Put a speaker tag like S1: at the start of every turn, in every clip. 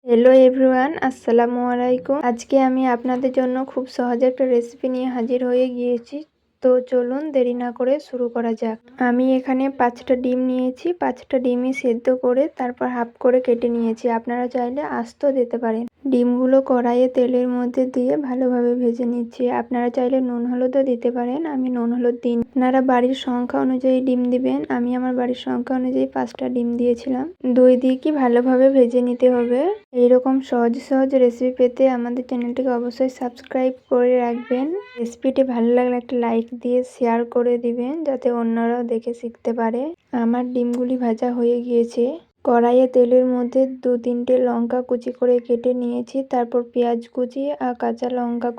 S1: Hello everyone, আসসালামু আলাইকুম। আজকে আমি আপনাদের জন্য খুব সহজে একটা রেসিপি নিয়ে হাজির হয়ে গিয়েছি। তো চলুন দেরি না করে শুরু করা যাক। আমি এখানে 5টা ডিম নিয়েছি। 5টা ডিমই সেদ্ধ করে তারপর হাফ করে কেটে নিয়েছি। আপনারা চাইলে আস্ত দিতে পারেন। ডিমগুলো কড়াইয়ে তেলের মধ্যে দিয়ে ভালোভাবে ভেজে নিচ্ছি। আপনারা চাইলে নুন হলুদও দিতে পারেন, আমি নুন হলুদ দিই। আপনারা বাড়ির সংখ্যা অনুযায়ী ডিম দিবেন। আমি আমার বাড়ির সংখ্যা অনুযায়ী 5টা ডিম দিয়েছিলাম। দই দিয়ে কি ভালোভাবে ভেজে নিতে হবে। এইরকম সহজ সহজ রেসিপি পেতে আমাদের চ্যানেলটিকে অবশ্যই সাবস্ক্রাইব করে রাখবেন। রেসিপিটি ভালো লাগলে একটা লাইক দিয়ে শেয়ার করে দিবেন, যাতে অন্যরাও দেখে শিখতে পারে। আমার ডিমগুলি ভাজা হয়ে গিয়েছে। কড়াইয়ে তেলের মধ্যে 2-3টে লঙ্কা কুচি করে কেটে নিয়েছি। তারপর পেঁয়াজ কুচি আর কাঁচা লঙ্কা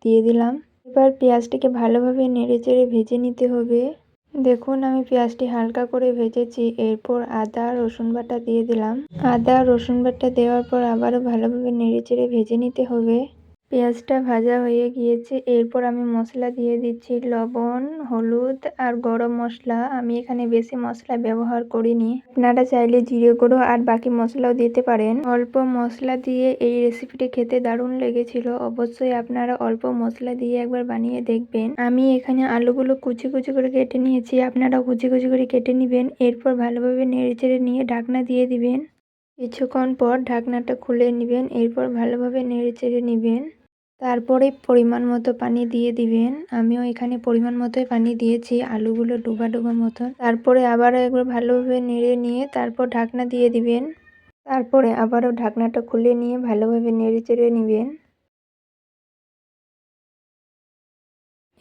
S1: দিয়ে দিলাম। এবার পেঁয়াজটিকে ভালোভাবে নেড়েচেড়ে ভেজে নিতে হবে। দেখুন আমি পেঁয়াজটি হালকা করে ভেজেছি। এরপর আদা রসুন বাটা দিয়ে দিলাম। আদা রসুন বাটা দেওয়ার পর আবারও ভালোভাবে নেড়েচেড়ে ভেজে নিতে হবে। পেঁয়াজটা ভাজা হয়ে গিয়েছে। এরপর আমি মশলা দিয়ে দিচ্ছি লবণ, হলুদ আর গরম মশলা। আমি এখানে বেশি মশলা ব্যবহার করিনি। আপনারা চাইলে জিরে গুঁড়ো আর বাকি মশলাও দিতে পারেন। অল্প মশলা দিয়ে এই রেসিপিটি খেতে দারুণ লেগেছিল। অবশ্যই আপনারা অল্প মশলা দিয়ে একবার বানিয়ে দেখবেন। আমি এখানে আলুগুলো কুচি কুচি করে কেটে নিয়েছি, আপনারাও কুচি কুচি করে কেটে নেবেন। এরপর ভালোভাবে নেড়েচেড়ে নিয়ে ঢাকনা দিয়ে দিবেন। কিছুক্ষণ পর ঢাকনাটা খুলে নেবেন। এরপর ভালোভাবে নেড়েচেড়ে নেবেন। তারপরে পরিমাণ মতো পানি দিয়ে দিবেন। আমিও এখানে পরিমাণ মতোই পানি দিয়েছি, আলুগুলো ডুবা ডুবা মতো। তারপরে আবারও একবার ভালোভাবে নেড়ে নিয়ে তারপর ঢাকনা দিয়ে দিবেন। তারপরে আবারও ঢাকনাটা খুলে নিয়ে ভালোভাবে নেড়েচেড়ে নেবেন।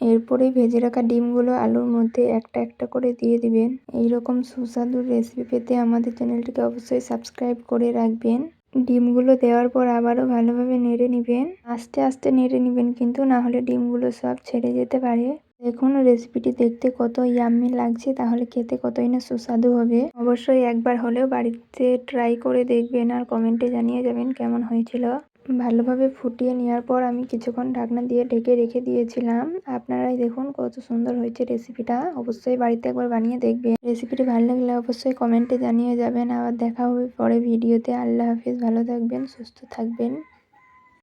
S1: এরপরে ভেজে রাখা ডিমগুলো আলুর মধ্যে একটা একটা করে দিয়ে দিবেন। এইরকম সুস্বাদু রেসিপি পেতে আমাদের চ্যানেলটিকে অবশ্যই সাবস্ক্রাইব করে রাখবেন। ডিমগুলো দেওয়ার পর আবারও ভালোভাবে নেড়ে নেবেন। আস্তে আস্তে নেড়ে নেবেন, কিন্তু না হলে ডিমগুলো সব ছেড়ে যেতে পারে। দেখুন রেসিপিটি দেখতে কত ইয়াম্মি লাগছে, তাহলে খেতে কতই না সুস্বাদু হবে। অবশ্যই একবার হলেও বাড়িতে ট্রাই করে দেখবেন আর কমেন্টে জানিয়ে যাবেন কেমন হয়েছিল। ভালোভাবে ফুটিয়ে নেওয়ার পর আমি কিছুক্ষণ ঢাকনা দিয়ে ঢেকে রেখে দিয়েছিলাম। আপনারাই দেখুন কত সুন্দর হয়েছে রেসিপিটা। অবশ্যই বাড়িতে একবার বানিয়ে দেখবেন। রেসিপিটি ভালো লাগলে অবশ্যই কমেন্টে জানিয়ে যাবেন। আবার দেখা হবে পরে ভিডিওতে। আল্লাহ হাফিজ, ভালো থাকবেন, সুস্থ থাকবেন।